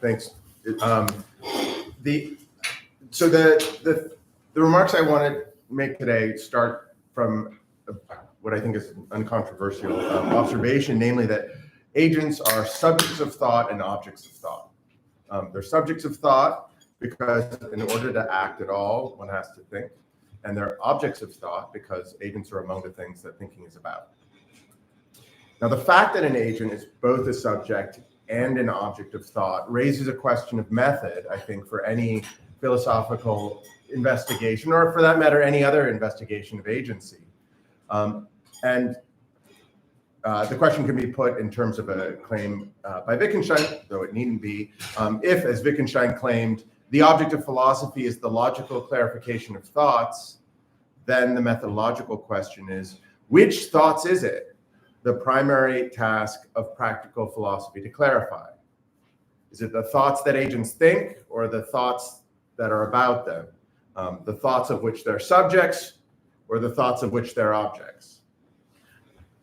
Thanks. The remarks I want to make today start from what I think is an uncontroversial observation, namely that agents are subjects of thought and objects of thought. They're subjects of thought because in order to act at all, one has to think, and they're objects of thought because agents are among the things that thinking is about. Now, the fact that an agent is both a subject and an object of thought raises a question of method, I think, for any philosophical investigation, or for that matter, any other investigation of agency. The question can be put in terms of a claim by Wittgenstein, though it needn't be, if, as Wittgenstein claimed, the object of philosophy is the logical clarification of thoughts, then the methodological question is, which thoughts is it the primary task of practical philosophy to clarify? Is it the thoughts that agents think, or the thoughts that are about them? The thoughts of which they're subjects, or the thoughts of which they're objects?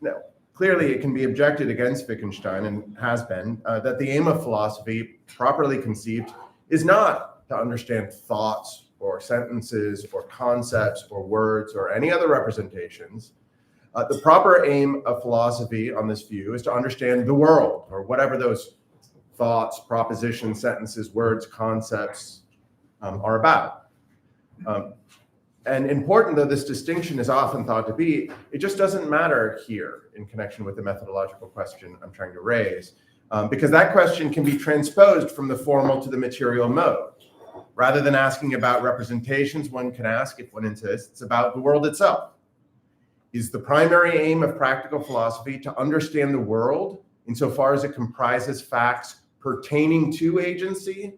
Now, clearly it can be objected against Wittgenstein, and has been, that the aim of philosophy, properly conceived, is not to understand thoughts or sentences or concepts or words or any other representations. The proper aim of philosophy on this view is to understand the world, or whatever those thoughts, propositions, sentences, words, concepts are about. And important though this distinction is often thought to be, it just doesn't matter here in connection with the methodological question I'm trying to raise, because that question can be transposed from the formal to the material mode. Rather than asking about representations, one can ask, if one insists, about the world itself. Is the primary aim of practical philosophy to understand the world insofar as it comprises facts pertaining to agency,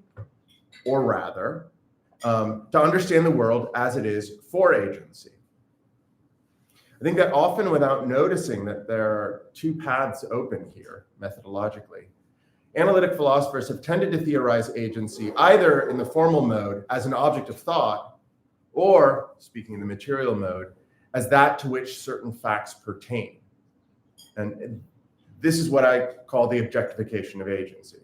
or rather, to understand the world as it is for agency? I think that often without noticing that there are two paths open here, methodologically, analytic philosophers have tended to theorize agency either in the formal mode as an object of thought, or, speaking in the material mode, as that to which certain facts pertain. And this is what I call the objectification of agency.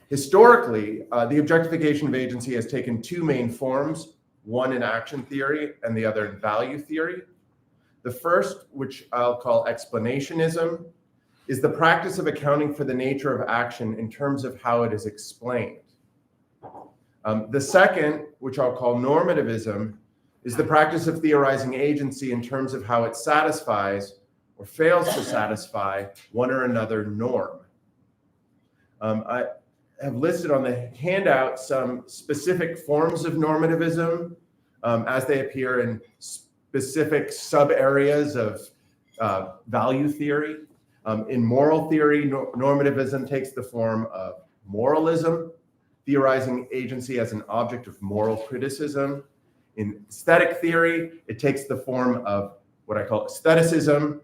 Historically, the objectification of agency has taken two main forms, one in action theory and the other in value theory. The first, which I'll call explanationism, is the practice of accounting for the nature of action in terms of how it is explained. The second, which I'll call normativism, is the practice of theorizing agency in terms of how it satisfies or fails to satisfy one or another norm. I have listed on the handout some specific forms of normativism as they appear in specific sub-areas of value theory. In moral theory, normativism takes the form of moralism, theorizing agency as an object of moral criticism. In aesthetic theory, it takes the form of what I call aestheticism,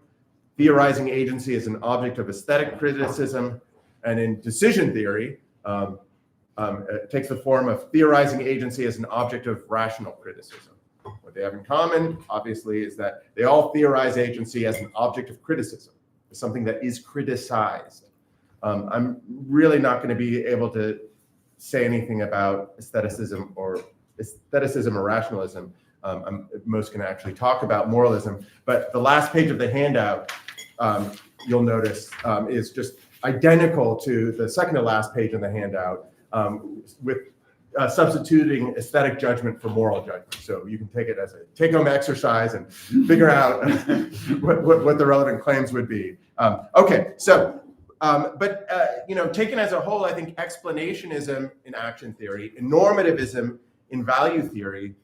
theorizing agency as an object of aesthetic criticism. And in decision theory, it takes the form of theorizing agency as an object of rational criticism. What they have in common, obviously, is that they all theorize agency as an object of criticism, something that is criticized. I'm really not going to be able to say anything about aestheticism or rationalism. I'm most going to actually talk about moralism. But the last page of the handout, you'll notice, is just identical to the second to last page in the handout, with substituting aesthetic judgment for moral judgment. So you can take it as a take-home exercise and figure out what the relevant claims would be. Okay, so, taken as a whole, I think explanationism in action theory and normativism in value theory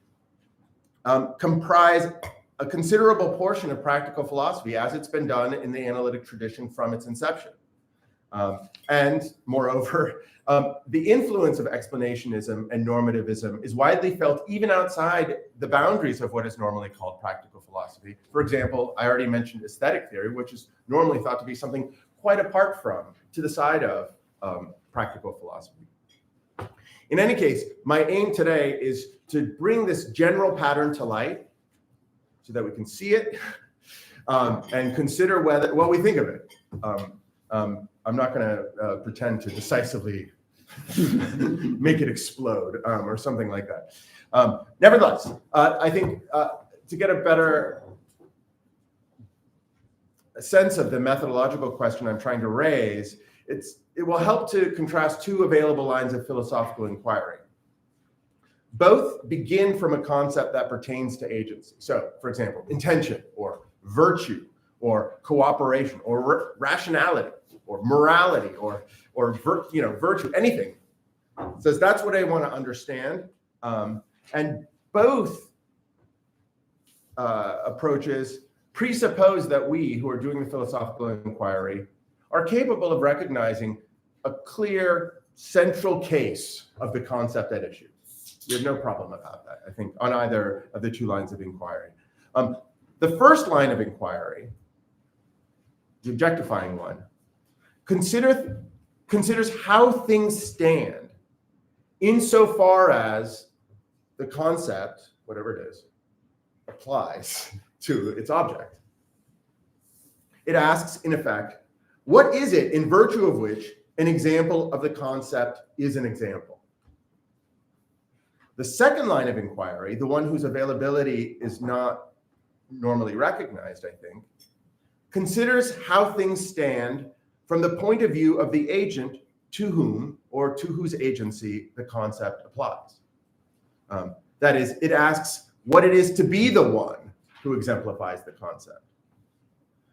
comprise a considerable portion of practical philosophy as it's been done in the analytic tradition from its inception. And moreover, the influence of explanationism and normativism is widely felt even outside the boundaries of what is normally called practical philosophy. For example, I already mentioned aesthetic theory, which is normally thought to be something quite apart from, to the side of practical philosophy. In any case, my aim today is to bring this general pattern to light so that we can see it and consider what we think of it. I'm not going to pretend to decisively make it explode, or something like that. Nevertheless, I think to get a better sense of the methodological question I'm trying to raise, it will help to contrast two available lines of philosophical inquiry. Both begin from a concept that pertains to agency. So, for example, intention, or virtue, or cooperation, or rationality, or morality, or virtue, anything. Says that's what I want to understand. And both approaches presuppose that we, who are doing the philosophical inquiry, are capable of recognizing a clear central case of the concept at issue. We have no problem about that, I think, on either of the two lines of inquiry. The first line of inquiry, the objectifying one, considers how things stand insofar as the concept, whatever it is, applies to its object. It asks, in effect, what is it in virtue of which an example of the concept is an example? The second line of inquiry, the one whose availability is not normally recognized, I think, considers how things stand from the point of view of the agent to whom or to whose agency the concept applies. That is, it asks what it is to be the one who exemplifies the concept.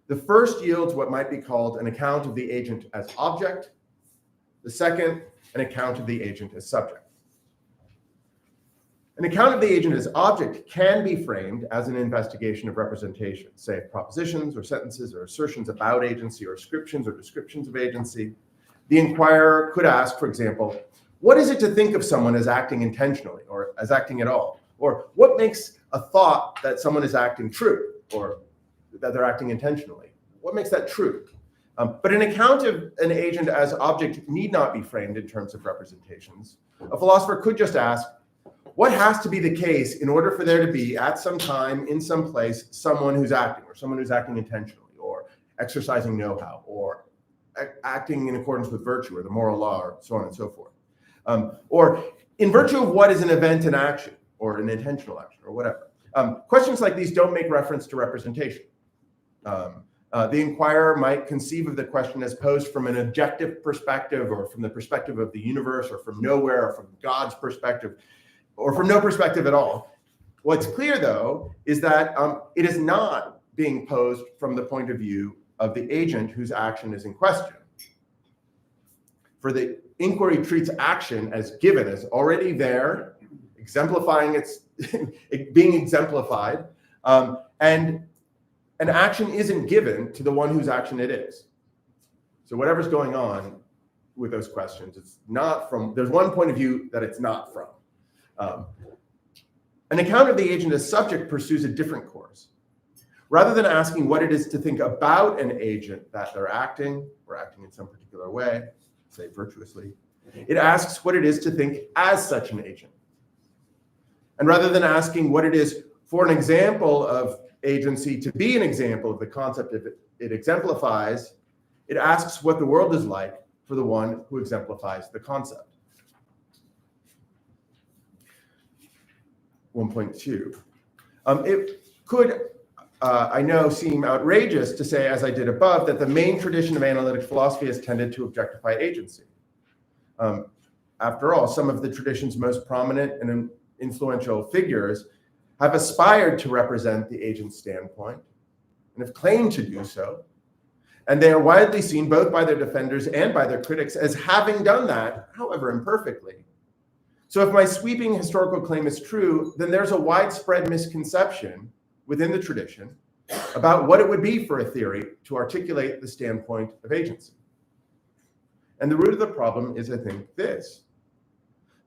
The first yields what might be called an account of the agent as object, the second, an account of the agent as subject. An account of the agent as object can be framed as an investigation of representation, say propositions or sentences or assertions about agency or ascriptions or descriptions of agency. The inquirer could ask, for example, what is it to think of someone as acting intentionally or as acting at all? Or what makes a thought that someone is acting true or that they're acting intentionally? What makes that true? But an account of an agent as object need not be framed in terms of representations. A philosopher could just ask, what has to be the case in order for there to be, at some time, in some place, someone who's acting, or someone who's acting intentionally, or exercising know-how, or acting in accordance with virtue, or the moral law, or so on and so forth? Or in virtue of what is an event in action, or an intentional action, or whatever. Questions like these don't make reference to representation. The inquirer might conceive of the question as posed from an objective perspective, or from the perspective of the universe, or from nowhere, or from God's perspective, or from no perspective at all. What's clear, though, is that it is not being posed from the point of view of the agent whose action is in question. For the inquiry treats action as given, as already there, exemplifying its being exemplified, and an action isn't given to the one whose action it is. So whatever's going on with those questions, it's not from, there's one point of view that it's not from. An account of the agent as subject pursues a different course. Rather than asking what it is to think about an agent that they're acting, or acting in some particular way, say virtuously, it asks what it is to think as such an agent. And rather than asking what it is for an example of agency to be an example of the concept it exemplifies, it asks what the world is like for the one who exemplifies the concept. 1.2. It could, I know, seem outrageous to say, as I did above, that the main tradition of analytic philosophy has tended to objectify agency. After all, some of the tradition's most prominent and influential figures have aspired to represent the agent's standpoint and have claimed to do so. And they are widely seen, both by their defenders and by their critics, as having done that, however imperfectly. So if my sweeping historical claim is true, then there's a widespread misconception within the tradition about what it would be for a theory to articulate the standpoint of agency. And the root of the problem is, I think, this.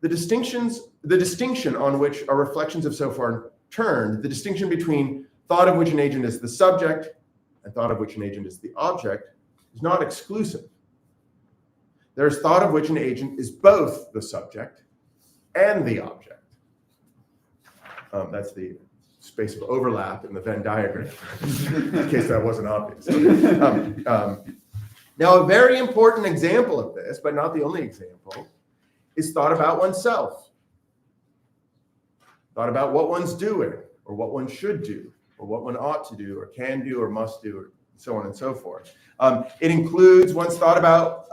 The distinction on which our reflections have so far turned, the distinction between thought of which an agent is the subject and thought of which an agent is the object, is not exclusive. There's thought of which an agent is both the subject and the object. That's the space of overlap in the Venn diagram, in case that wasn't obvious. Now, a very important example of this, but not the only example, is thought about oneself, thought about what one's doing, or what one should do, or what one ought to do, or can do, or must do, or so on and so forth. It includes one's thought about,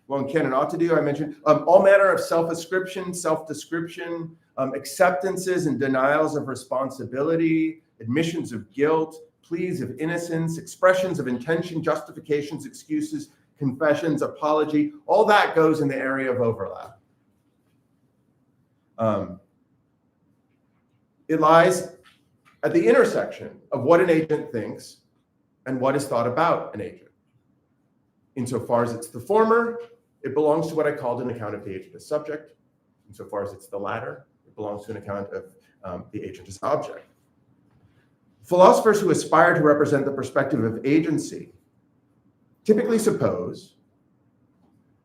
one can and ought to do, I mentioned, all manner of self-ascription, self-description, acceptances and denials of responsibility, admissions of guilt, pleas of innocence, expressions of intention, justifications, excuses, confessions, apology, all that goes in the area of overlap. It lies at the intersection of what an agent thinks and what is thought about an agent. Insofar as it's the former, it belongs to what I called an account of the agent as subject. Insofar as it's the latter, it belongs to an account of the agent as object. Philosophers who aspire to represent the perspective of agency typically suppose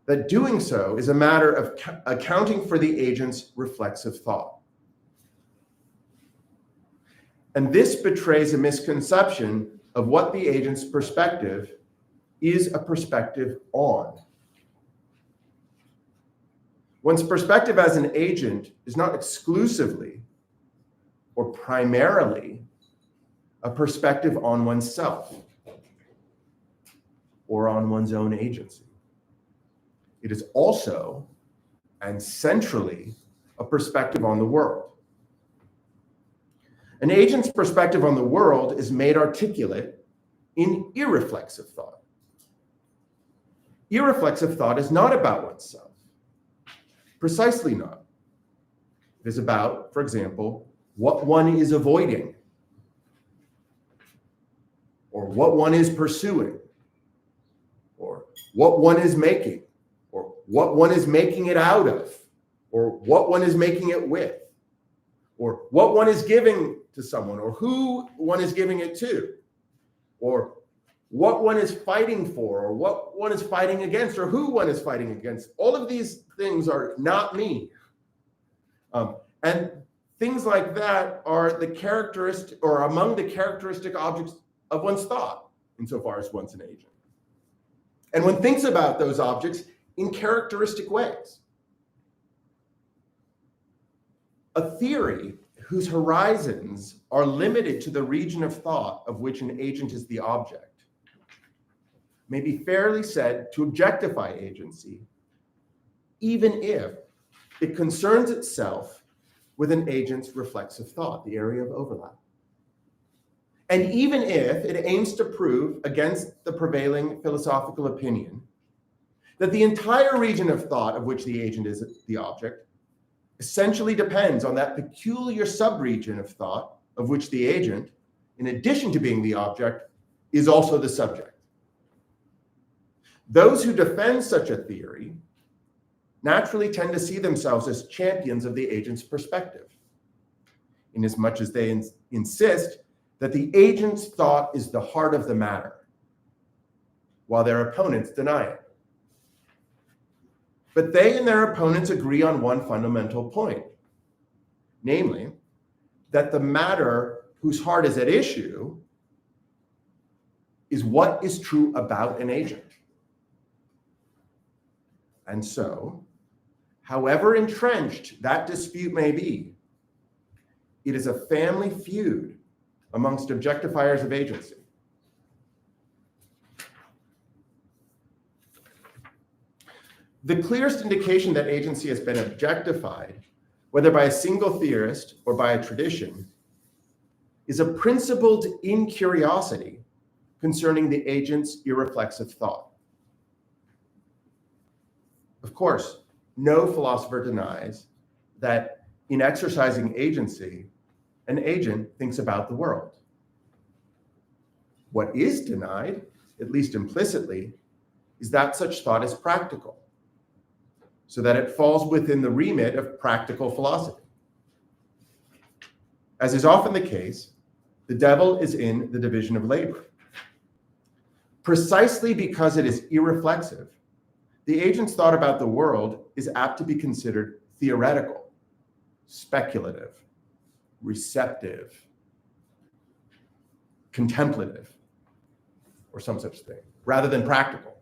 that doing so is a matter of accounting for the agent's reflexive thought. And this betrays a misconception of what the agent's perspective is a perspective on. One's perspective as an agent is not exclusively or primarily a perspective on oneself or on one's own agency. It is also and centrally a perspective on the world. An agent's perspective on the world is made articulate in irreflexive thought. Irreflexive thought is not about oneself. Precisely not. It is about, for example, what one is avoiding, or what one is pursuing, or what one is making, or what one is making it out of, or what one is making it with, or what one is giving to someone, or who one is giving it to, or what one is fighting for, or what one is fighting against, or who one is fighting against. All of these things are not me. And things like that are the characteristic, or among the characteristic objects of one's thought, insofar as one's an agent. And one thinks about those objects in characteristic ways. A theory whose horizons are limited to the region of thought of which an agent is the object may be fairly said to objectify agency, even if it concerns itself with an agent's reflexive thought, the area of overlap. And even if it aims to prove against the prevailing philosophical opinion that the entire region of thought of which the agent is the object essentially depends on that peculiar subregion of thought of which the agent, in addition to being the object, is also the subject. Those who defend such a theory naturally tend to see themselves as champions of the agent's perspective, inasmuch as they insist that the agent's thought is the heart of the matter, while their opponents deny it. But they and their opponents agree on one fundamental point, namely, that the matter whose heart is at issue is what is true about an agent. And so, however entrenched that dispute may be, it is a family feud amongst objectifiers of agency. The clearest indication that agency has been objectified, whether by a single theorist or by a tradition, is a principled incuriosity concerning the agent's irreflexive thought. Of course, no philosopher denies that in exercising agency, an agent thinks about the world. What is denied, at least implicitly, is that such thought is practical, so that it falls within the remit of practical philosophy. As is often the case, the devil is in the division of labor. Precisely because it is irreflexive, the agent's thought about the world is apt to be considered theoretical, speculative, receptive, contemplative, or some such thing, rather than practical.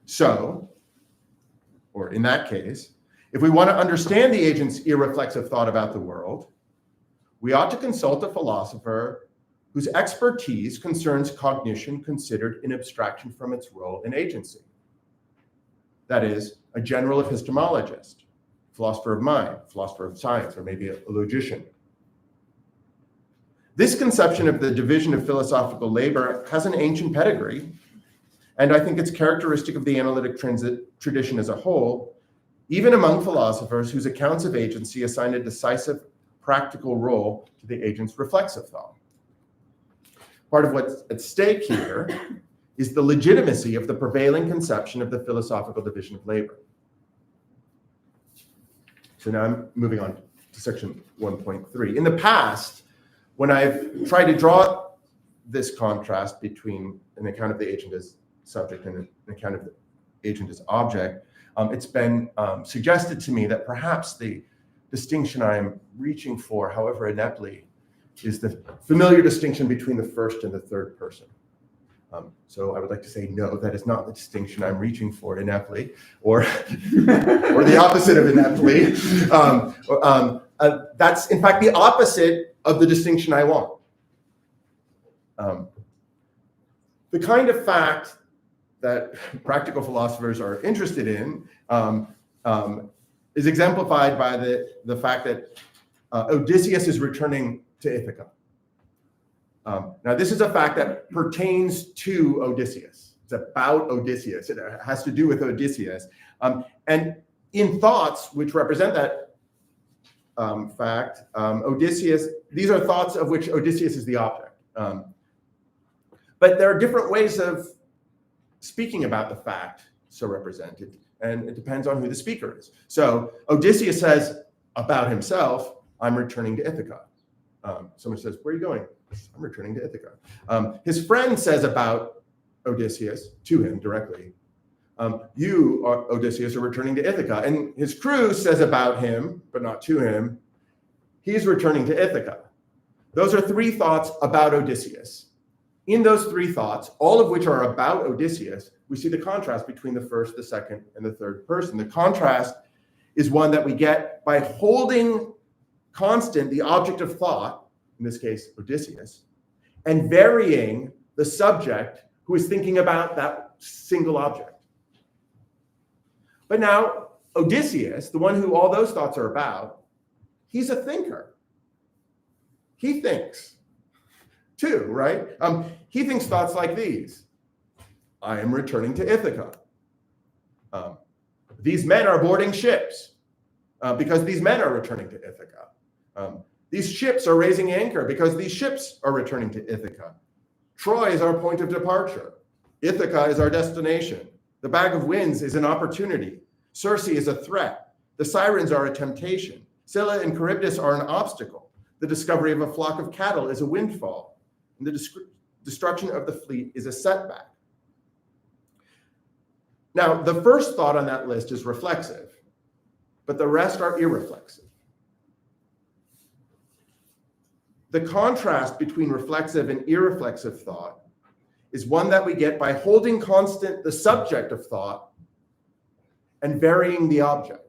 So, in that case, if we want to understand the agent's irreflexive thought about the world, we ought to consult a philosopher whose expertise concerns cognition considered in abstraction from its role in agency. That is, a general epistemologist, philosopher of mind, philosopher of science, or maybe a logician. This conception of the division of philosophical labor has an ancient pedigree, and I think it's characteristic of the analytic tradition as a whole, even among philosophers whose accounts of agency assign a decisive practical role to the agent's reflexive thought. Part of what's at stake here is the legitimacy of the prevailing conception of the philosophical division of labor. So now I'm moving on to section 1.3. In the past, when I've tried to draw this contrast between an account of the agent as subject and an account of the agent as object, it's been suggested to me that perhaps the distinction I'm reaching for, however ineptly, is the familiar distinction between the first and the third person. So I would like to say, no, that is not the distinction I'm reaching for ineptly, or the opposite of ineptly. That's, in fact, the opposite of the distinction I want. The kind of fact that practical philosophers are interested in is exemplified by the fact that Odysseus is returning to Ithaca. Now, this is a fact that pertains to Odysseus. It's about Odysseus. It has to do with Odysseus. And in thoughts which represent that fact, Odysseus, these are thoughts of which Odysseus is the object. But there are different ways of speaking about the fact so represented, and it depends on who the speaker is. So Odysseus says about himself, I'm returning to Ithaca. Someone says, where are you going? I'm returning to Ithaca. His friend says about Odysseus to him directly, you, Odysseus, are returning to Ithaca. And his crew says about him, but not to him, he's returning to Ithaca. Those are three thoughts about Odysseus. In those three thoughts, all of which are about Odysseus, we see the contrast between the first, the second, and the third person. The contrast is one that we get by holding constant the object of thought, in this case, Odysseus, and varying the subject who is thinking about that single object. But now, Odysseus, the one who all those thoughts are about, he's a thinker. He thinks too, right? He thinks thoughts like these. I am returning to Ithaca. These men are boarding ships because these men are returning to Ithaca. These ships are raising anchor because these ships are returning to Ithaca. Troy is our point of departure. Ithaca is our destination. The bag of winds is an opportunity. Circe is a threat. The sirens are a temptation. Scylla and Charybdis are an obstacle. The discovery of a flock of cattle is a windfall. And the destruction of the fleet is a setback. Now, the first thought on that list is reflexive, but the rest are irreflexive. The contrast between reflexive and irreflexive thought is one that we get by holding constant the subject of thought and varying the object.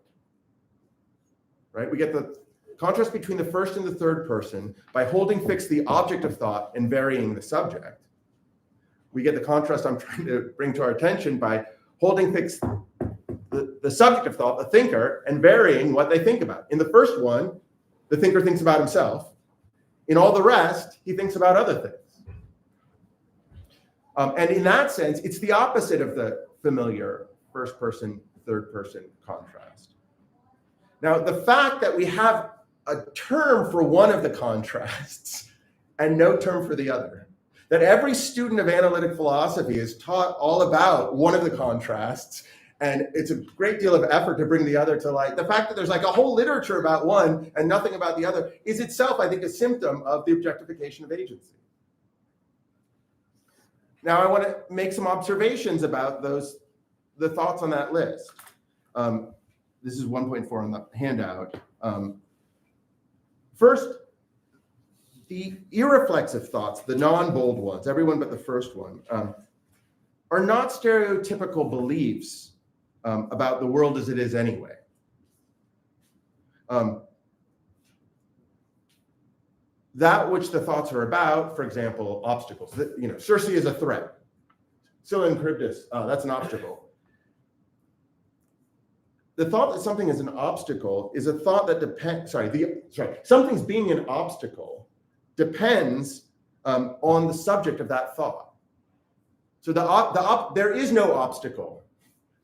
Right? We get the contrast between the first and the third person by holding fixed the object of thought and varying the subject. We get the contrast I'm trying to bring to our attention by holding fixed the subject of thought, the thinker, and varying what they think about. In the first one, the thinker thinks about himself. In all the rest, he thinks about other things. And in that sense, it's the opposite of the familiar first person, third person contrast. Now, the fact that we have a term for one of the contrasts and no term for the other, that every student of analytic philosophy is taught all about one of the contrasts, and it's a great deal of effort to bring the other to light. The fact that there's like a whole literature about one and nothing about the other is itself, I think, a symptom of the objectification of agency. Now, I want to make some observations about the thoughts on that list. This is 1.4 on the handout. First, the irreflexive thoughts, the non-bold ones, everyone but the first one, are not stereotypical beliefs about the world as it is anyway. That which the thoughts are about, for example, obstacles. Circe is a threat. Scylla and Charybdis, that's an obstacle. The thought that something is an obstacle is a thought that depends. Something's being an obstacle depends on the subject of that thought. So there is no obstacle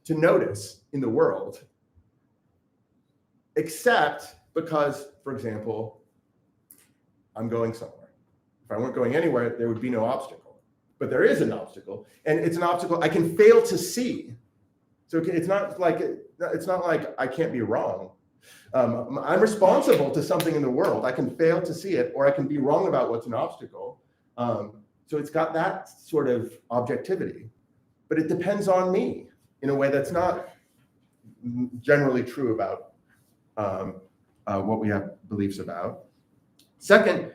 to notice in the world, except because, for example, I'm going somewhere. If I weren't going anywhere, there would be no obstacle. But there is an obstacle, and it's an obstacle I can fail to see. So it's not like I can't be wrong. I'm responsible to something in the world. I can fail to see it, or I can be wrong about what's an obstacle. So it's got that sort of objectivity, but it depends on me in a way that's not generally true about what we have beliefs about. Second,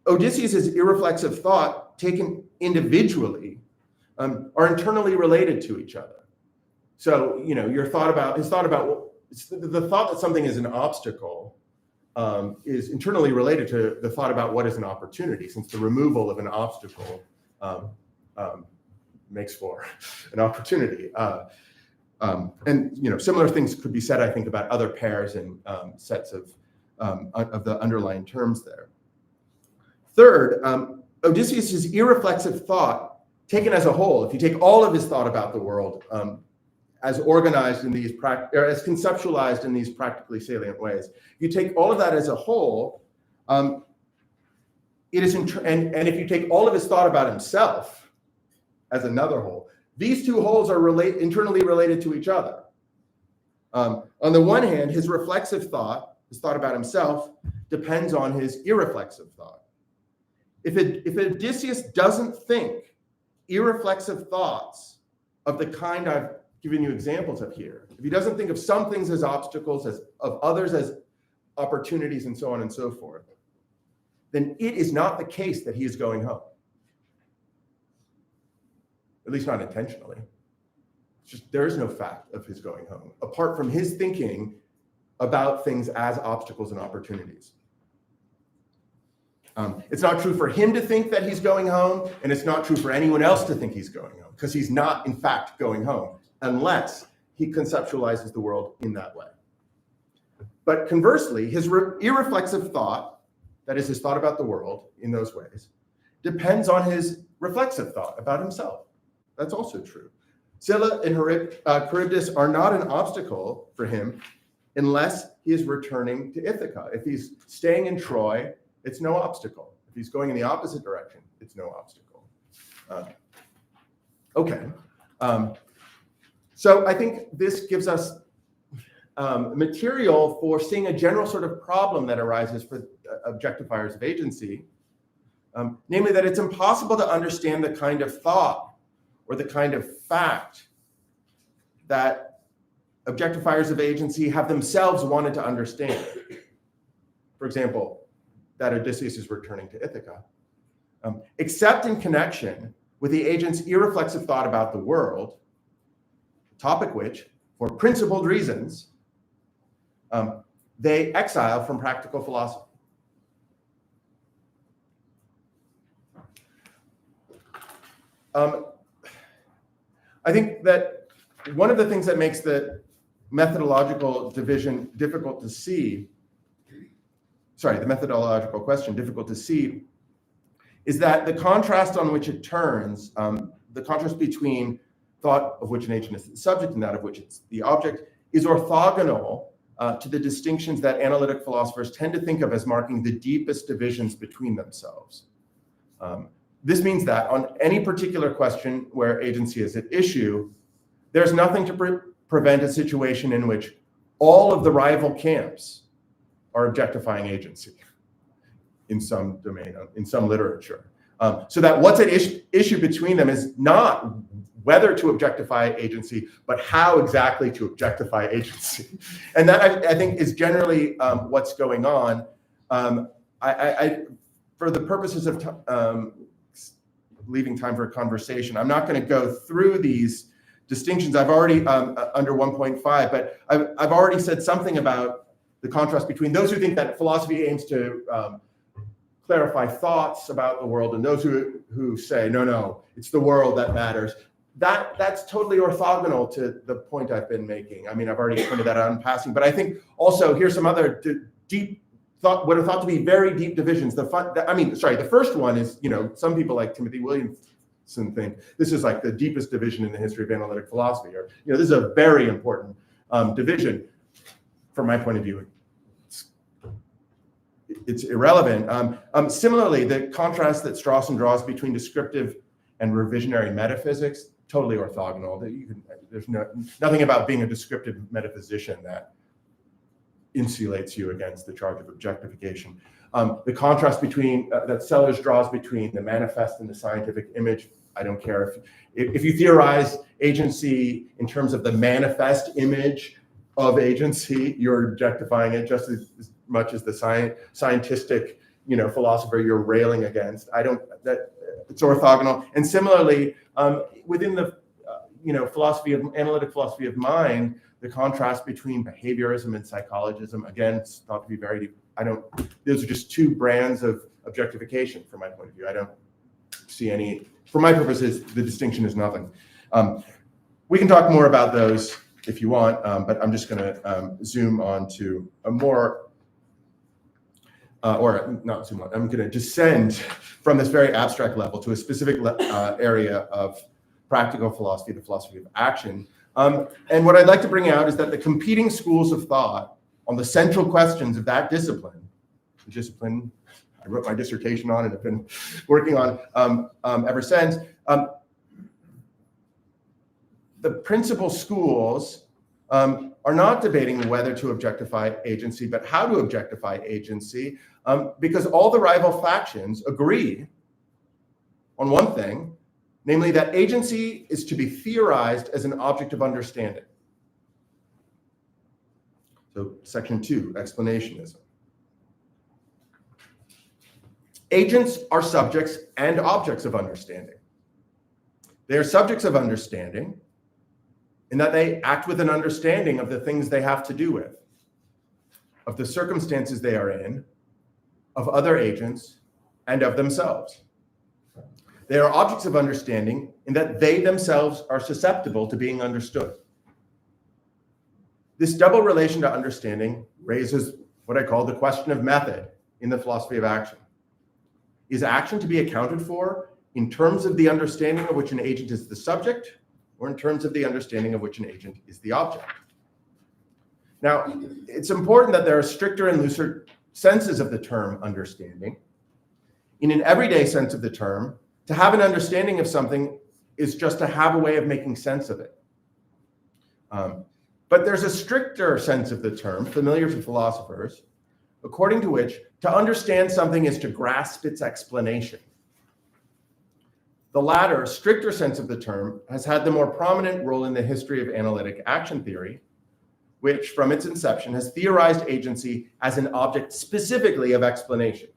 Odysseus's irreflexive thought, taken individually, are internally related to each other. So, his thought about the thought that something is an obstacle is internally related to the thought about what is an opportunity, since the removal of an obstacle makes for an opportunity. And similar things could be said, I think, about other pairs and sets of the underlying terms there. Third, Odysseus's irreflexive thought, taken as a whole, if you take all of his thought about the world as organized in these as conceptualized in these practically salient ways, if you take all of that as a whole, it is and if you take all of his thought about himself as another whole, these two wholes are internally related to each other. On the one hand, his reflexive thought, his thought about himself, depends on his irreflexive thought. If Odysseus doesn't think irreflexive thoughts of the kind I've given you examples of here, if he doesn't think of some things as obstacles, of others as opportunities, and so on and so forth, then it is not the case that he is going home. At least not intentionally. It's just there is no fact of his going home, apart from his thinking about things as obstacles and opportunities. It's not true for him to think that he's going home, and it's not true for anyone else to think he's going home, because he's not, in fact, going home, unless he conceptualizes the world in that way. But conversely, his irreflexive thought, that is his thought about the world in those ways, depends on his reflexive thought about himself. That's also true. Scylla and Charybdis are not an obstacle for him unless he is returning to Ithaca. If he's staying in Troy, it's no obstacle. If he's going in the opposite direction, it's no obstacle. Okay. So I think this gives us material for seeing a general sort of problem that arises for objectifiers of agency, namely that it's impossible to understand the kind of thought or the kind of fact that objectifiers of agency have themselves wanted to understand. For example, that Odysseus is returning to Ithaca, except in connection with the agent's irreflexive thought about the world, a topic which, for principled reasons, they exile from practical philosophy. I think that one of the things that makes the methodological division difficult to see, the methodological question difficult to see, is that the contrast on which it turns, the contrast between thought of which an agent is the subject and that of which it's the object, is orthogonal to the distinctions that analytic philosophers tend to think of as marking the deepest divisions between themselves. This means that on any particular question where agency is at issue, there's nothing to prevent a situation in which all of the rival camps are objectifying agency in some domain, in some literature. So that what's at issue between them is not whether to objectify agency, but how exactly to objectify agency. And that, I think, is generally what's going on. For the purposes of leaving time for a conversation, I'm not going to go through these distinctions. I've already, under 1.5, but I've already said something about the contrast between those who think that philosophy aims to clarify thoughts about the world and those who say, no, it's the world that matters. That's totally orthogonal to the point I've been making. I mean, I've already pointed that out in passing, but I think also here's some other what are thought to be very deep divisions. The first one is, some people like Timothy Williamson think this is like the deepest division in the history of analytic philosophy, or, this is a very important division. From my point of view, it's irrelevant. Similarly, the contrast that Strawson draws between descriptive and revisionary metaphysics, totally orthogonal. There's nothing about being a descriptive metaphysician that insulates you against the charge of objectification. The contrast that Sellers draws between the manifest and the scientific image, I don't care if you theorize agency in terms of the manifest image of agency, you're objectifying it just as much as the scientistic, philosopher you're railing against. It's orthogonal. And similarly, within the, analytic philosophy of mind, the contrast between behaviorism and psychologism, again, it's thought to be very deep. Those are just two brands of objectification from my point of view. I don't see any, for my purposes, the distinction is nothing. We can talk more about those if you want, but I'm just gonna zoom on to a more, or not zoom on, I'm gonna descend from this very abstract level to a specific area of practical philosophy, the philosophy of action. And what I'd like to bring out is that the competing schools of thought on the central questions of that discipline, the discipline I wrote my dissertation on and have been working on ever since, the principal schools are not debating whether to objectify agency, but how to objectify agency, because all the rival factions agree on one thing, namely that agency is to be theorized as an object of understanding. So section 2, explanationism. Agents are subjects and objects of understanding. They are subjects of understanding in that they act with an understanding of the things they have to do with, of the circumstances they are in, of other agents, and of themselves. They are objects of understanding in that they themselves are susceptible to being understood. This double relation to understanding raises what I call the question of method in the philosophy of action. Is action to be accounted for in terms of the understanding of which an agent is the subject, or in terms of the understanding of which an agent is the object? Now, it's important that there are stricter and looser senses of the term understanding. In an everyday sense of the term, to have an understanding of something is just to have a way of making sense of it. But there's a stricter sense of the term, familiar to philosophers, according to which to understand something is to grasp its explanation. The latter, stricter sense of the term has had the more prominent role in the history of analytic action theory, which from its inception has theorized agency as an object specifically of explanation.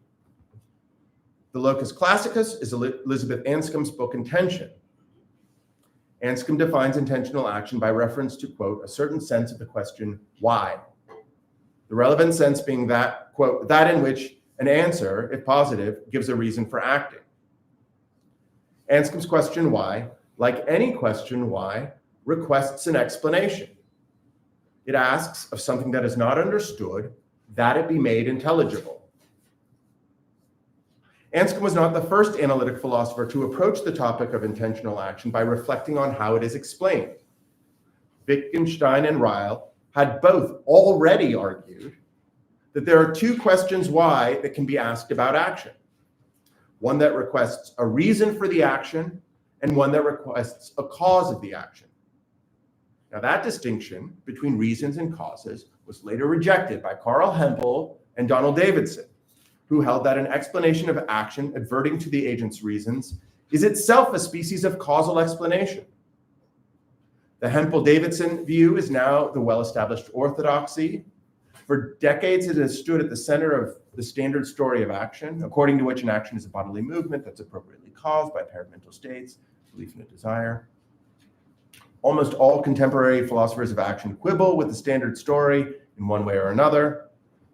The locus classicus is Elizabeth Anscombe's book Intention. Anscombe defines intentional action by reference to, quote, a certain sense of the question, why? The relevant sense being that, quote, that in which an answer, if positive, gives a reason for acting. Anscombe's question why, like any question why, requests an explanation. It asks of something that is not understood, that it be made intelligible. Anscombe was not the first analytic philosopher to approach the topic of intentional action by reflecting on how it is explained. Wittgenstein and Ryle had both already argued that there are two questions why that can be asked about action. One that requests a reason for the action, and one that requests a cause of the action. Now, that distinction between reasons and causes was later rejected by Carl Hempel and Donald Davidson, who held that an explanation of action adverting to the agent's reasons is itself a species of causal explanation. The Hempel-Davidson view is now the well-established orthodoxy. For decades, it has stood at the center of the standard story of action, according to which an action is a bodily movement that's appropriately caused by a pair of mental states, belief and a desire. Almost all contemporary philosophers of action quibble with the standard story in one way or another,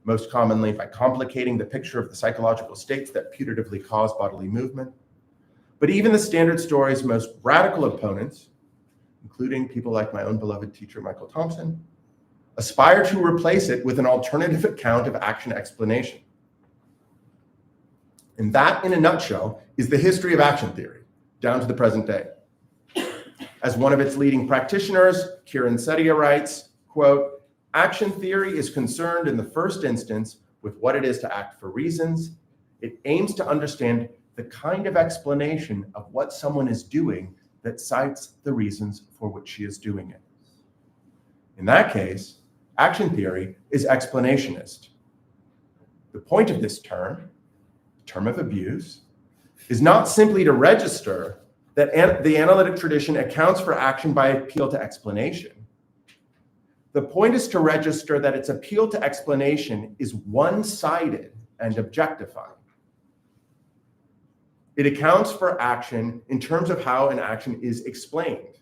most commonly by complicating the picture of the psychological states that putatively cause bodily movement. But even the standard story's most radical opponents, including people like my own beloved teacher, Michael Thompson, aspire to replace it with an alternative account of action explanation. And that, in a nutshell, is the history of action theory, down to the present day. As one of its leading practitioners, Kieran Setia writes, quote, "Action theory is concerned in the first instance with what it is to act for reasons. It aims to understand the kind of explanation of what someone is doing that cites the reasons for which she is doing it." In that case, action theory is explanationist. The point of this term of abuse, is not simply to register that the analytic tradition accounts for action by appeal to explanation. The point is to register that its appeal to explanation is one-sided and objectifying. It accounts for action in terms of how an action is explained.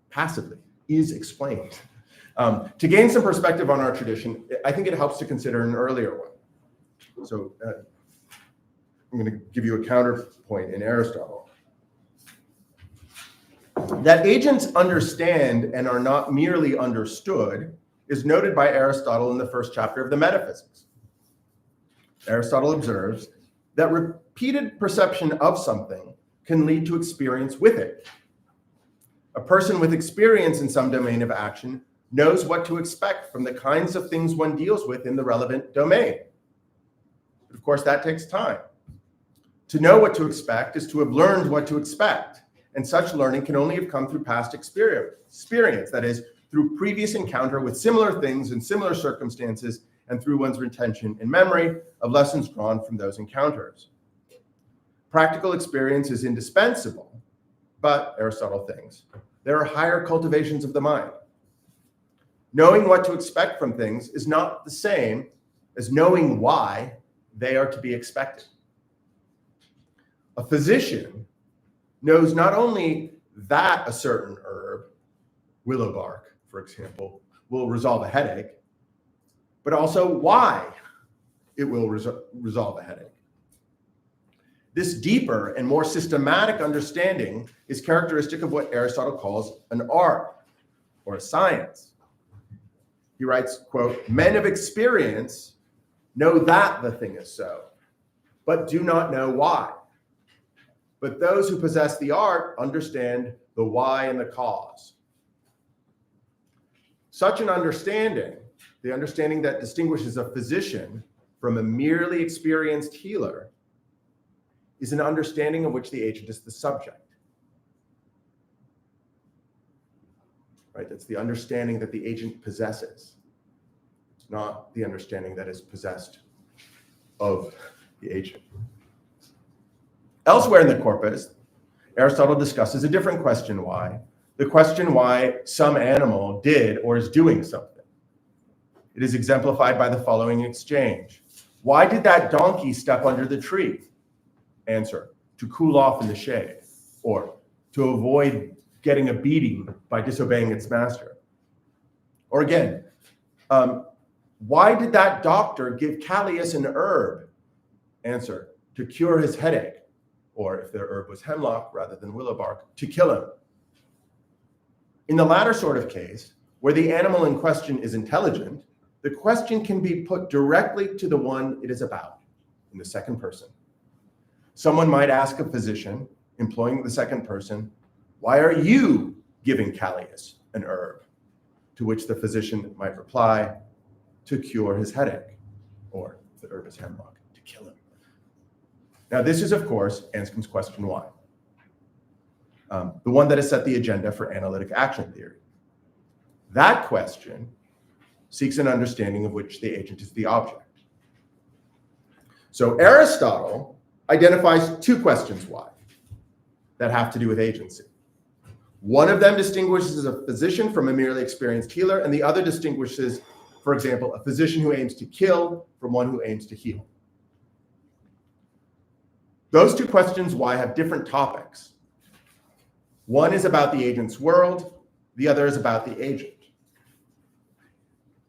Passively, is explained. To gain some perspective on our tradition, I think it helps to consider an earlier one. So I'm going to give you a counterpoint in Aristotle. That agents understand and are not merely understood is noted by Aristotle in the first chapter of the Metaphysics. Aristotle observes that repeated perception of something can lead to experience with it. A person with experience in some domain of action knows what to expect from the kinds of things one deals with in the relevant domain. But of course, that takes time. To know what to expect is to have learned what to expect, and such learning can only have come through past experience, that is, through previous encounter with similar things in similar circumstances, and through one's retention and memory of lessons drawn from those encounters. Practical experience is indispensable, but, Aristotle thinks, there are higher cultivations of the mind. Knowing what to expect from things is not the same as knowing why they are to be expected. A physician knows not only that a certain herb, willow bark, for example, will resolve a headache, but also why it will resolve a headache. This deeper and more systematic understanding is characteristic of what Aristotle calls an art or a science. He writes, quote, "Men of experience know that the thing is so, but do not know why. But those who possess the art understand the why and the cause." Such an understanding, the understanding that distinguishes a physician from a merely experienced healer, is an understanding of which the agent is the subject. Right? That's the understanding that the agent possesses, not the understanding that is possessed of the agent. Elsewhere in the corpus, Aristotle discusses a different question why, the question why some animal did or is doing something. It is exemplified by the following exchange. "Why did that donkey step under the tree?" Answer, "To cool off in the shade," or "to avoid getting a beating by disobeying its master." Or again, "Why did that doctor give Callias an herb?" Answer, "To cure his headache," or if their herb was hemlock rather than willow bark, "to kill him." In the latter sort of case, where the animal in question is intelligent, the question can be put directly to the one it is about, in the second person. Someone might ask a physician, employing the second person, "Why are you giving Callias an herb?" To which the physician might reply, "To cure his headache," or if the herb is hemlock, "to kill him." Now, this is, of course, Anscombe's question why, the one that has set the agenda for analytic action theory. That question seeks an understanding of which the agent is the object. So Aristotle identifies two questions why that have to do with agency. One of them distinguishes a physician from a merely experienced healer, and the other distinguishes, for example, a physician who aims to kill from one who aims to heal. Those two questions why have different topics. One is about the agent's world, the other is about the agent.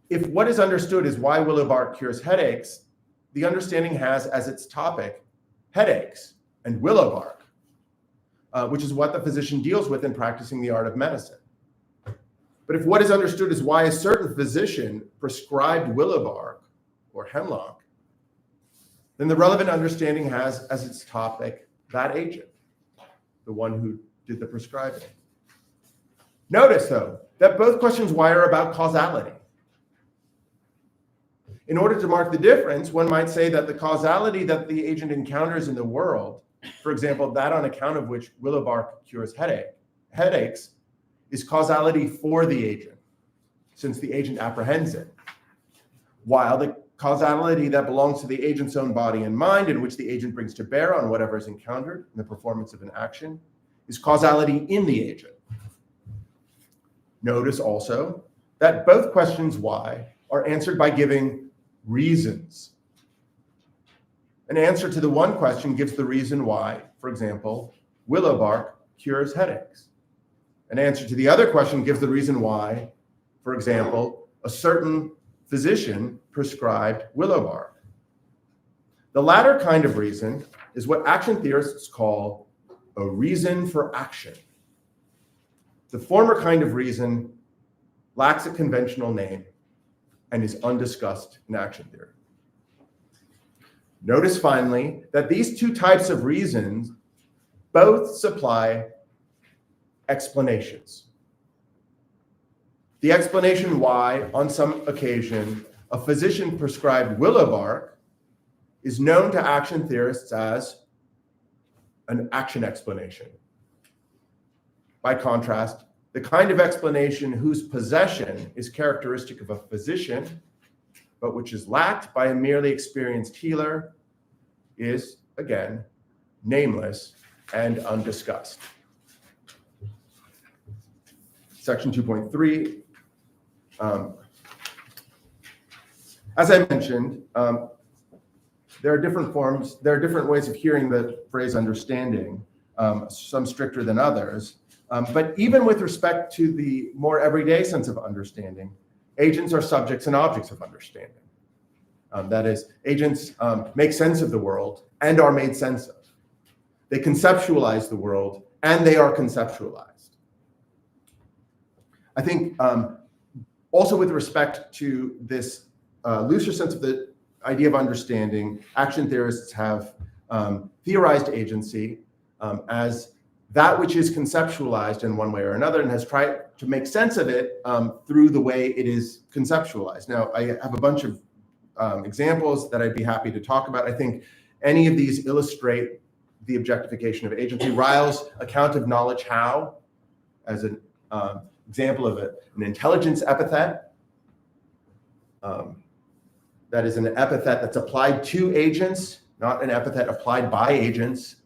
If what is understood is why willow bark cures headaches, the understanding has as its topic headaches and willow bark, which is what the physician deals with in practicing the art of medicine. But if what is understood is why a certain physician prescribed willow bark or hemlock, then the relevant understanding has as its topic that agent, the one who did the prescribing. Notice, though, that both questions why are about causality. In order to mark the difference, one might say that the causality that the agent encounters in the world, for example, that on account of which willow bark cures headaches, is causality for the agent, since the agent apprehends it, while the causality that belongs to the agent's own body and mind, in which the agent brings to bear on whatever is encountered in the performance of an action, is causality in the agent. Notice also that both questions why are answered by giving reasons. An answer to the one question gives the reason why, for example, willow bark cures headaches. An answer to the other question gives the reason why, for example, a certain physician prescribed willow bark. The latter kind of reason is what action theorists call a reason for action. The former kind of reason lacks a conventional name and is undiscussed in action theory. Notice finally that these two types of reasons both supply explanations. The explanation why, on some occasion, a physician prescribed willow bark is known to action theorists as an action explanation. By contrast, the kind of explanation whose possession is characteristic of a physician, but which is lacked by a merely experienced healer, is, again, nameless and undiscussed. Section 2.3. As I mentioned, there are different ways of hearing the phrase understanding, some stricter than others. But even with respect to the more everyday sense of understanding, agents are subjects and objects of understanding. That is, agents make sense of the world and are made sense of. They conceptualize the world and they are conceptualized. I think also with respect to this looser sense of the idea of understanding, action theorists have theorized agency as that which is conceptualized in one way or another and has tried to make sense of it through the way it is conceptualized. Now, I have a bunch of examples that I'd be happy to talk about. I think any of these illustrate the objectification of agency. Ryle's account of knowledge how, as an example of an intelligence epithet, that is an epithet that's applied to agents, not an epithet applied by agents.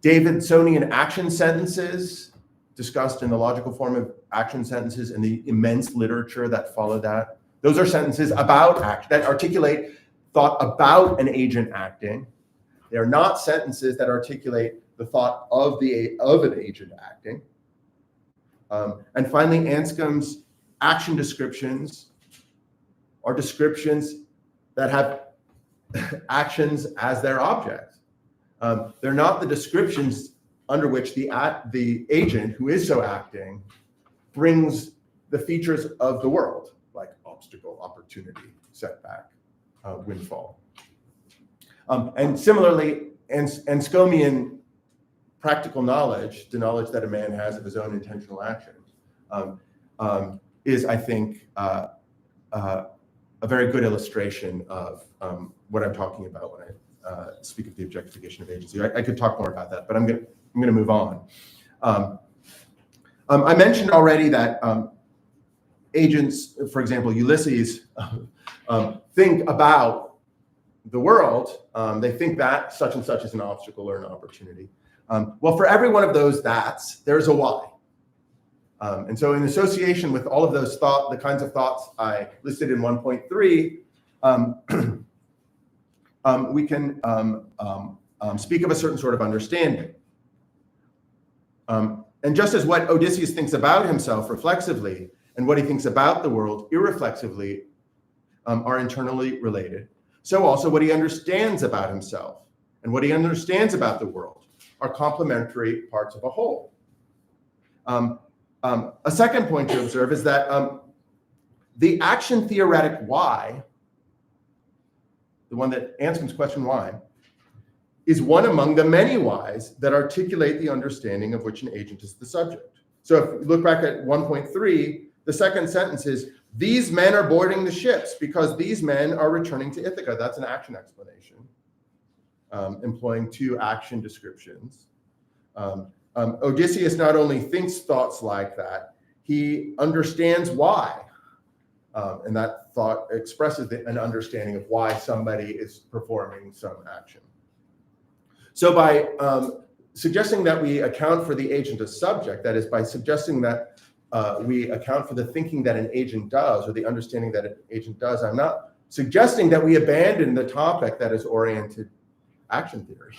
Davidsonian action sentences, discussed in the logical form of action sentences and the immense literature that followed that. Those are sentences about act that articulate thought about an agent acting. They are not sentences that articulate the thought of an agent acting. And finally, Anscombe's action descriptions are descriptions that have actions as their objects. They're not the descriptions under which the agent who is so acting brings the features of the world, like obstacle, opportunity, setback, windfall. And similarly, Anscomian practical knowledge, the knowledge that a man has of his own intentional action, is, I think, a very good illustration of what I'm talking about when I speak of the objectification of agency. I could talk more about that, but I'm going to move on. I mentioned already that agents, for example, Ulysses, think about the world. They think that such and such is an obstacle or an opportunity. Well, for every one of those that's, there's a why. And so in association with all of those the kinds of thoughts I listed in 1.3, we can speak of a certain sort of understanding. And just as what Odysseus thinks about himself reflexively and what he thinks about the world irreflexively are internally related, so also what he understands about himself and what he understands about the world are complementary parts of a whole. A second point to observe is that the action theoretic why, the one that Anton's question why, is one among the many whys that articulate the understanding of which an agent is the subject. So if you look back at 1.3, the second sentence is, these men are boarding the ships because these men are returning to Ithaca. That's an action explanation, employing two action descriptions. Odysseus not only thinks thoughts like that, he understands why. And that thought expresses an understanding of why somebody is performing some action. So by suggesting that we account for the agent as subject, that is, by suggesting that we account for the thinking that an agent does or the understanding that an agent does, I'm not suggesting that we abandon the topic that is oriented action theory.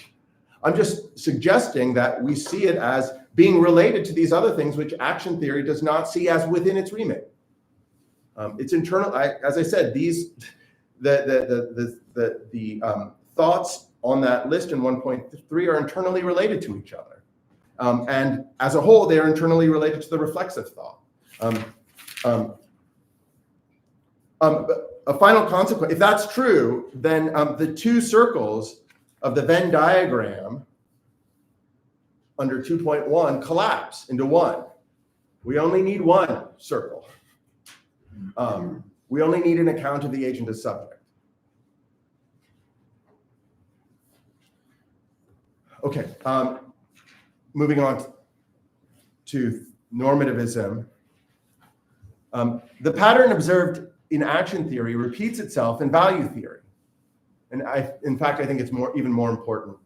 I'm just suggesting that we see it as being related to these other things which action theory does not see as within its remit. It's internal. As I said, the thoughts on that list in 1.3 are internally related to each other, and as a whole, they are internally related to the reflexive thought. A final consequence, if that's true, then the two circles of the Venn diagram under 2.1 collapse into one. We only need one circle. We only need an account of the agent as subject. Okay, moving on to normativism. The pattern observed in action theory repeats itself in value theory. And in fact, I think it's even more important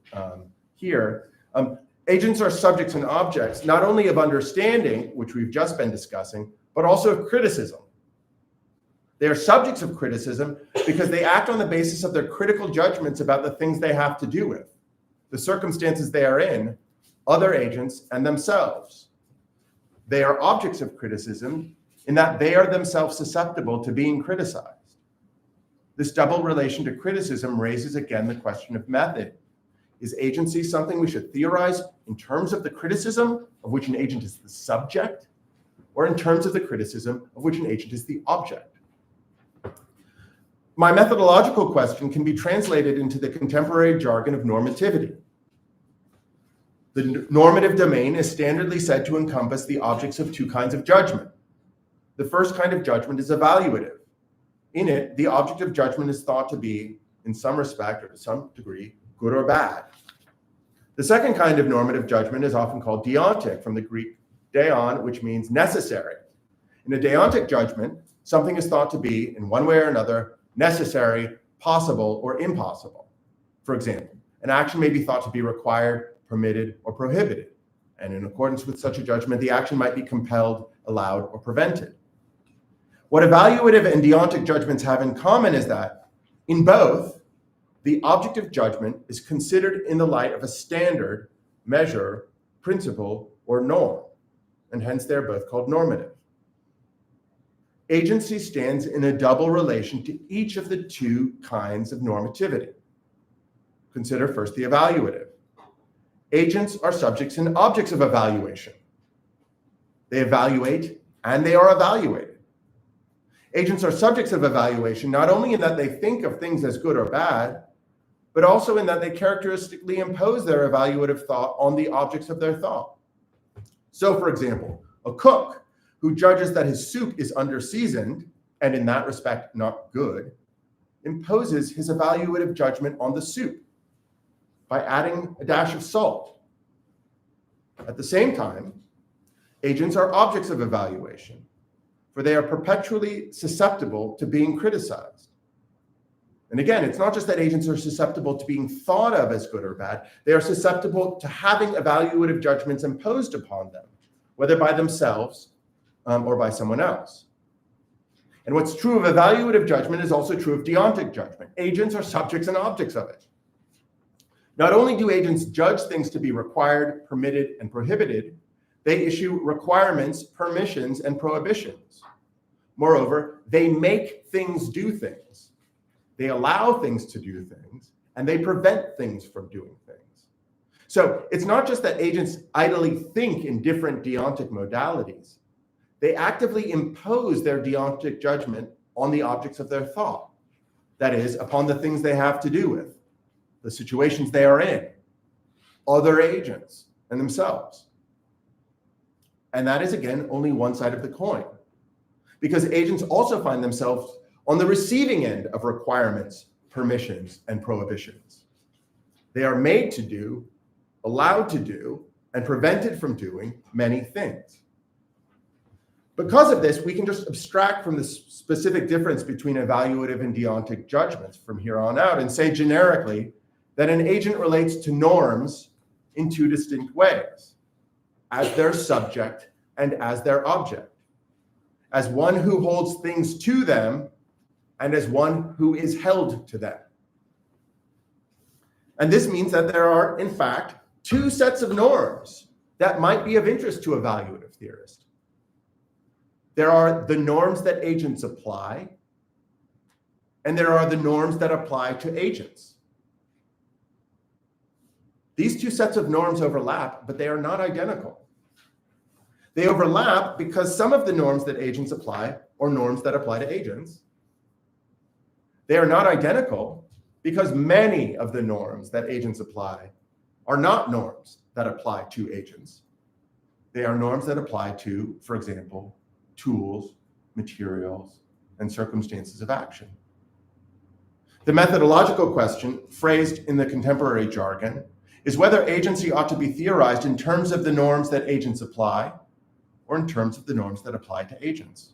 here. Agents are subjects and objects, not only of understanding, which we've just been discussing, but also of criticism. They are subjects of criticism because they act on the basis of their critical judgments about the things they have to do with, the circumstances they are in, other agents, and themselves. They are objects of criticism in that they are themselves susceptible to being criticized. This double relation to criticism raises again the question of method. Is agency something we should theorize in terms of the criticism of which an agent is the subject, or in terms of the criticism of which an agent is the object? My methodological question can be translated into the contemporary jargon of normativity. The normative domain is standardly said to encompass the objects of two kinds of judgment. The first kind of judgment is evaluative. In it, the object of judgment is thought to be, in some respect or to some degree, good or bad. The second kind of normative judgment is often called deontic, from the Greek deon, which means necessary. In a deontic judgment, something is thought to be, in one way or another, necessary, possible, or impossible. For example, an action may be thought to be required, permitted, or prohibited. And in accordance with such a judgment, the action might be compelled, allowed, or prevented. What evaluative and deontic judgments have in common is that, in both, the object of judgment is considered in the light of a standard, measure, principle, or norm, and hence they're both called normative. Agency stands in a double relation to each of the two kinds of normativity. Consider first the evaluative. Agents are subjects and objects of evaluation. They evaluate and they are evaluated. Agents are subjects of evaluation not only in that they think of things as good or bad, but also in that they characteristically impose their evaluative thought on the objects of their thought. So, for example, a cook who judges that his soup is underseasoned, and in that respect not good, imposes his evaluative judgment on the soup by adding a dash of salt. At the same time, agents are objects of evaluation, for they are perpetually susceptible to being criticized. And again, it's not just that agents are susceptible to being thought of as good or bad, they are susceptible to having evaluative judgments imposed upon them, whether by themselves or by someone else. And what's true of evaluative judgment is also true of deontic judgment. Agents are subjects and objects of it. Not only do agents judge things to be required, permitted, and prohibited, They issue requirements, permissions, and prohibitions. Moreover, they make things do things. They allow things to do things, and they prevent things from doing things. So it's not just that agents idly think in different deontic modalities. They actively impose their deontic judgment on the objects of their thought. That is, upon the things they have to do with, the situations they are in, other agents, and themselves. And that is, again, only one side of the coin. Because agents also find themselves on the receiving end of requirements, permissions, and prohibitions. They are made to do, allowed to do, and prevented from doing many things. Because of this, we can just abstract from the specific difference between evaluative and deontic judgments from here on out and say generically that an agent relates to norms in two distinct ways, as their subject and as their object, as one who holds things to them and as one who is held to them. And this means that there are, in fact, two sets of norms that might be of interest to evaluative theorists. There are the norms that agents apply, and there are the norms that apply to agents. These two sets of norms overlap, but they are not identical. They overlap because some of the norms that agents apply are norms that apply to agents. They are not identical because many of the norms that agents apply are not norms that apply to agents. They are norms that apply to, for example, tools, materials, and circumstances of action. The methodological question, phrased in the contemporary jargon, is whether agency ought to be theorized in terms of the norms that agents apply or in terms of the norms that apply to agents.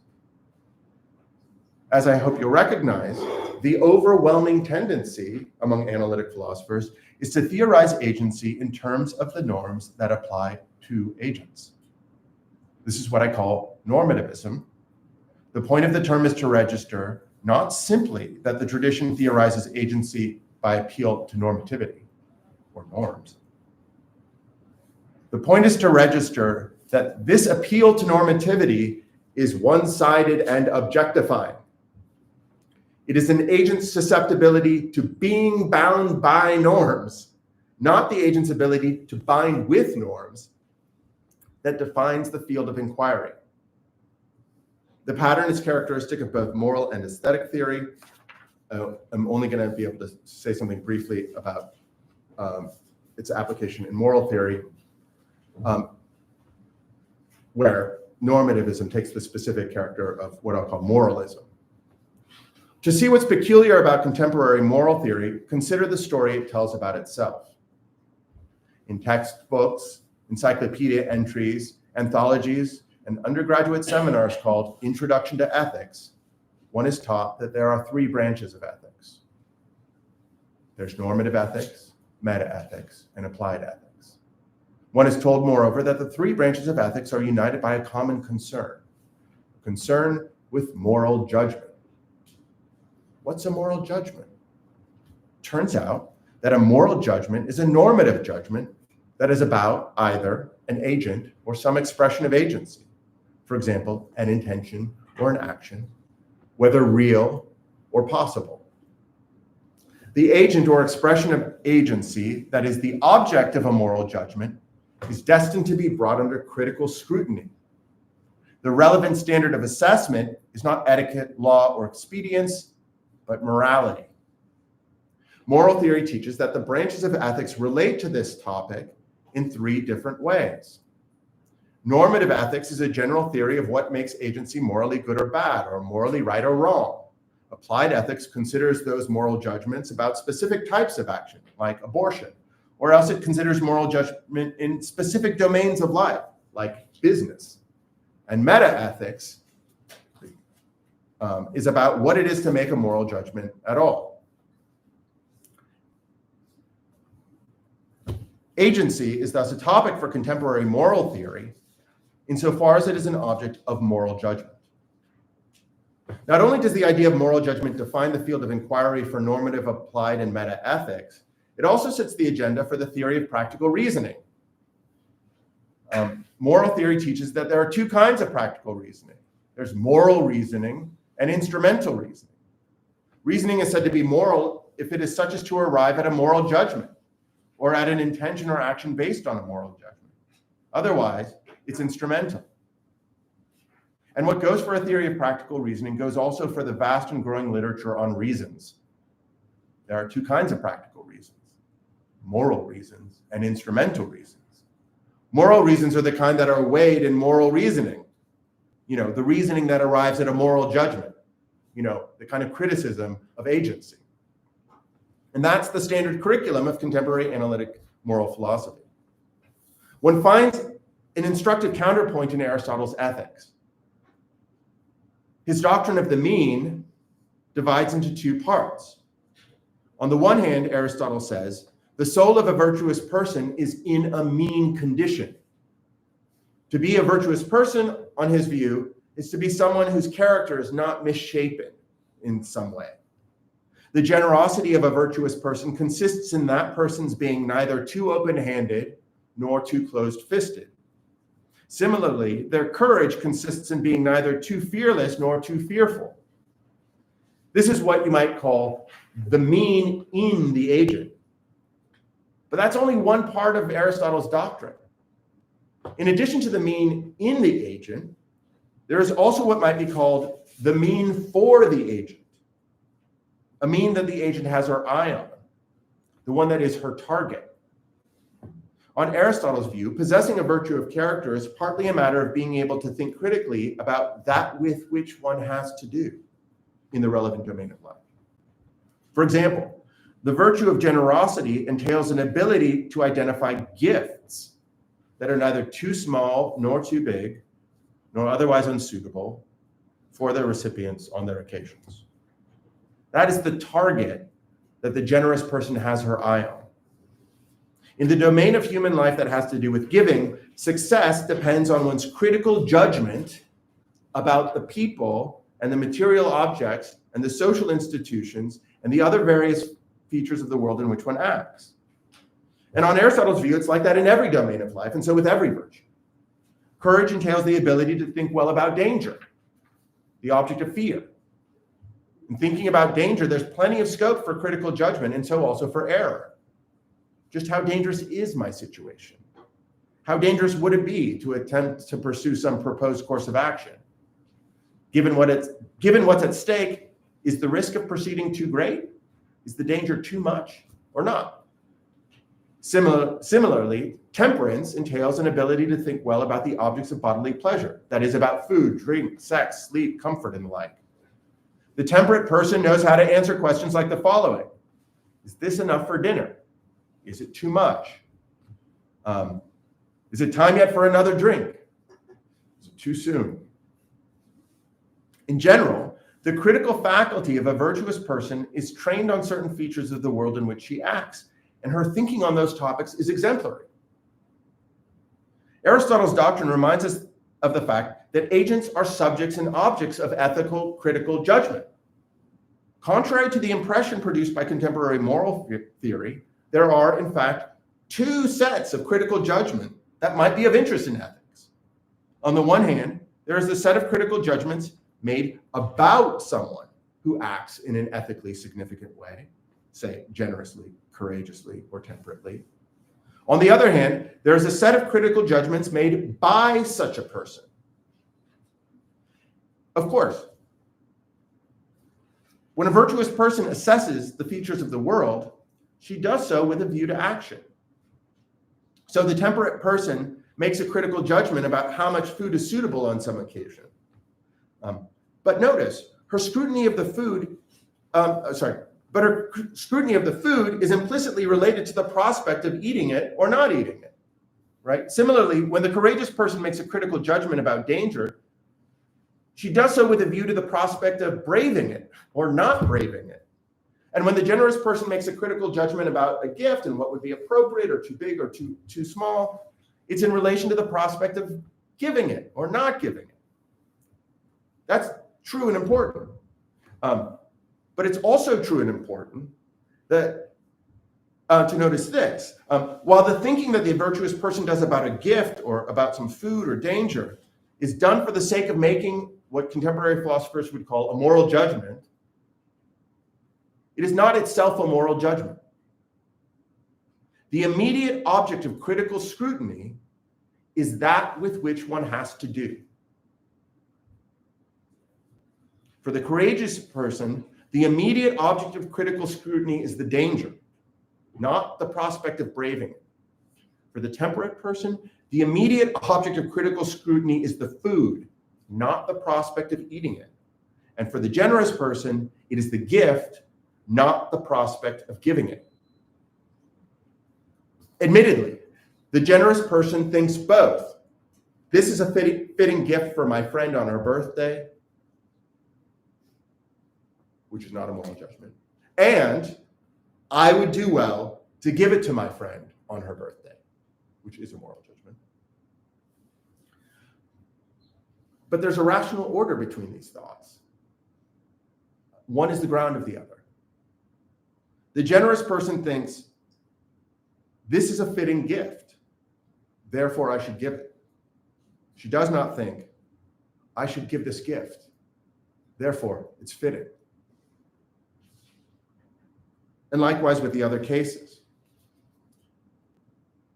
As I hope you'll recognize, the overwhelming tendency among analytic philosophers is to theorize agency in terms of the norms that apply to agents. This is what I call normativism. The point of the term is to register not simply that the tradition theorizes agency by appeal to normativity or norms. The point is to register that this appeal to normativity is one-sided and objectifying. It is an agent's susceptibility to being bound by norms, not the agent's ability to bind with norms, that defines the field of inquiry. The pattern is characteristic of both moral and aesthetic theory. I'm only going to be able to say something briefly about its application in moral theory, where normativism takes the specific character of what I'll call moralism. To see what's peculiar about contemporary moral theory, consider the story it tells about itself. In textbooks, encyclopedia entries, anthologies, and undergraduate seminars called Introduction to Ethics, one is taught that there are three branches of ethics. There's normative ethics, meta-ethics, and applied ethics. One is told, moreover, that the three branches of ethics are united by a common concern with moral judgment. What's a moral judgment? Turns out that a moral judgment is a normative judgment that is about either an agent or some expression of agency. For example, an intention or an action, whether real or possible. The agent or expression of agency that is the object of a moral judgment is destined to be brought under critical scrutiny. The relevant standard of assessment is not etiquette, law, or expedience, but morality. Moral theory teaches that the branches of ethics relate to this topic in three different ways. Normative ethics is a general theory of what makes agency morally good or bad, or morally right or wrong. Applied ethics considers those moral judgments about specific types of action, like abortion, or else it considers moral judgment in specific domains of life, like business. And meta-ethics is about what it is to make a moral judgment at all. Agency is thus a topic for contemporary moral theory insofar as it is an object of moral judgment. Not only does the idea of moral judgment define the field of inquiry for normative, applied, and meta-ethics, it also sets the agenda for the theory of practical reasoning. Moral theory teaches that there are two kinds of practical reasoning. There's moral reasoning and instrumental reasoning. Reasoning is said to be moral if it is such as to arrive at a moral judgment or at an intention or action based on a moral judgment. Otherwise, it's instrumental. And what goes for a theory of practical reasoning goes also for the vast and growing literature on reasons. There are two kinds of practical reasons: moral reasons and instrumental reasons. Moral reasons are the kind that are weighed in moral reasoning. The reasoning that arrives at a moral judgment, the kind of criticism of agency. And that's the standard curriculum of contemporary analytic moral philosophy. One finds an instructive counterpoint in Aristotle's Ethics. His doctrine of the mean divides into two parts. On the one hand, Aristotle says, the soul of a virtuous person is in a mean condition. To be a virtuous person, on his view, is to be someone whose character is not misshapen in some way. The generosity of a virtuous person consists in that person's being neither too open-handed nor too closed-fisted. Similarly, their courage consists in being neither too fearless nor too fearful. This is what you might call the mean in the agent. But that's only one part of Aristotle's doctrine. In addition to the mean in the agent, there is also what might be called the mean for the agent, a mean that the agent has her eye on, the one that is her target. On Aristotle's view, possessing a virtue of character is partly a matter of being able to think critically about that with which one has to do in the relevant domain of life. For example, the virtue of generosity entails an ability to identify gifts that are neither too small nor too big, nor otherwise unsuitable for their recipients on their occasions. That is the target that the generous person has her eye on. In the domain of human life that has to do with giving, success depends on one's critical judgment about the people and the material objects and the social institutions and the other various features of the world in which one acts. And on Aristotle's view, it's like that in every domain of life, and so with every virtue. Courage entails the ability to think well about danger, the object of fear. In thinking about danger, there's plenty of scope for critical judgment, and so also for error. Just how dangerous is my situation? How dangerous would it be to attempt to pursue some proposed course of action? Given what's at stake, is the risk of proceeding too great? Is the danger too much or not? Similarly, temperance entails an ability to think well about the objects of bodily pleasure, that is, about food, drink, sex, sleep, comfort, and the like. The temperate person knows how to answer questions like the following: is this enough for dinner? Is it too much? Is it time yet for another drink? Is it too soon? In general, the critical faculty of a virtuous person is trained on certain features of the world in which she acts, and her thinking on those topics is exemplary. Aristotle's doctrine reminds us of the fact that agents are subjects and objects of ethical critical judgment. Contrary to the impression produced by contemporary moral theory, there are, in fact, two sets of critical judgment that might be of interest in ethics. On the one hand, there is the set of critical judgments made about someone who acts in an ethically significant way, say generously, courageously, or temperately. On the other hand, there is a set of critical judgments made by such a person. Of course, when a virtuous person assesses the features of the world, she does so with a view to action. So the temperate person makes a critical judgment about how much food is suitable on some occasion. But notice, her scrutiny of the food, her scrutiny of the food is implicitly related to the prospect of eating it or not eating it, right? Similarly, when the courageous person makes a critical judgment about danger, she does so with a view to the prospect of braving it or not braving it. And when the generous person makes a critical judgment about a gift and what would be appropriate or too big or too small, it's in relation to the prospect of giving it or not giving it. That's true and important. But it's also true and important that to notice this. While the thinking that the virtuous person does about a gift or about some food or danger is done for the sake of making what contemporary philosophers would call a moral judgment, it is not itself a moral judgment. The immediate object of critical scrutiny is that with which one has to do. For the courageous person, the immediate object of critical scrutiny is the danger, not the prospect of braving it. For the temperate person, the immediate object of critical scrutiny is the food, not the prospect of eating it. And for the generous person, it is the gift, not the prospect of giving it. Admittedly, the generous person thinks both. This is a fitting gift for my friend on her birthday, which is not a moral judgment, and I would do well to give it to my friend on her birthday, which is a moral judgment. But there's a rational order between these thoughts. One is the ground of the other. The generous person thinks, this is a fitting gift, therefore I should give it. She does not think, I should give this gift, therefore it's fitting. And likewise with the other cases.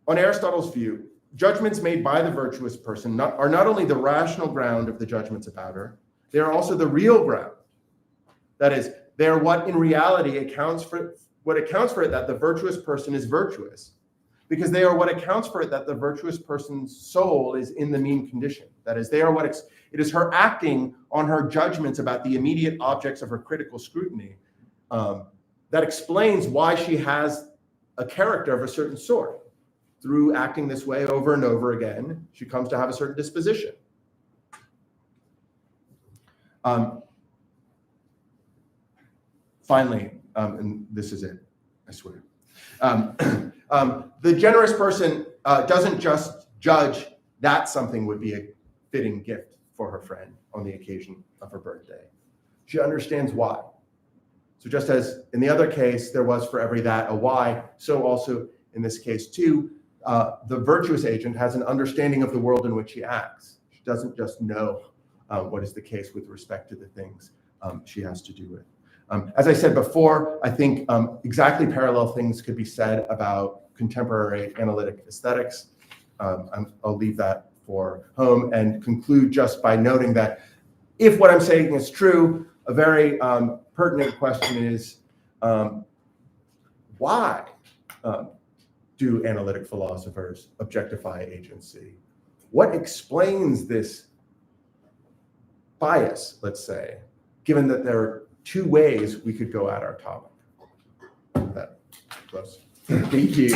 On Aristotle's view, judgments made by the virtuous person are not only the rational ground of the judgments about her, they are also the real ground. That is, they are what in reality accounts for it that the virtuous person is virtuous, because they are what accounts for it that the virtuous person's soul is in the mean condition. That is, they are what it is her acting on her judgments about the immediate objects of her critical scrutiny that explains why she has a character of a certain sort. Through acting this way over and over again, she comes to have a certain disposition. Finally, and this is it, I swear. The generous person doesn't just judge that something would be a fitting gift for her friend on the occasion of her birthday. She understands why. So just as in the other case, there was for every that a why, so also in this case too, the virtuous agent has an understanding of the world in which she acts. She doesn't just know what is the case with respect to the things she has to do with. As I said before, I think exactly parallel things could be said about contemporary analytic aesthetics. I'll leave that for home and conclude just by noting that if what I'm saying is true, a very pertinent question is why do analytic philosophers objectify agency? What explains this bias, let's say, given that there are two ways we could go at our topic? That close. Thank you.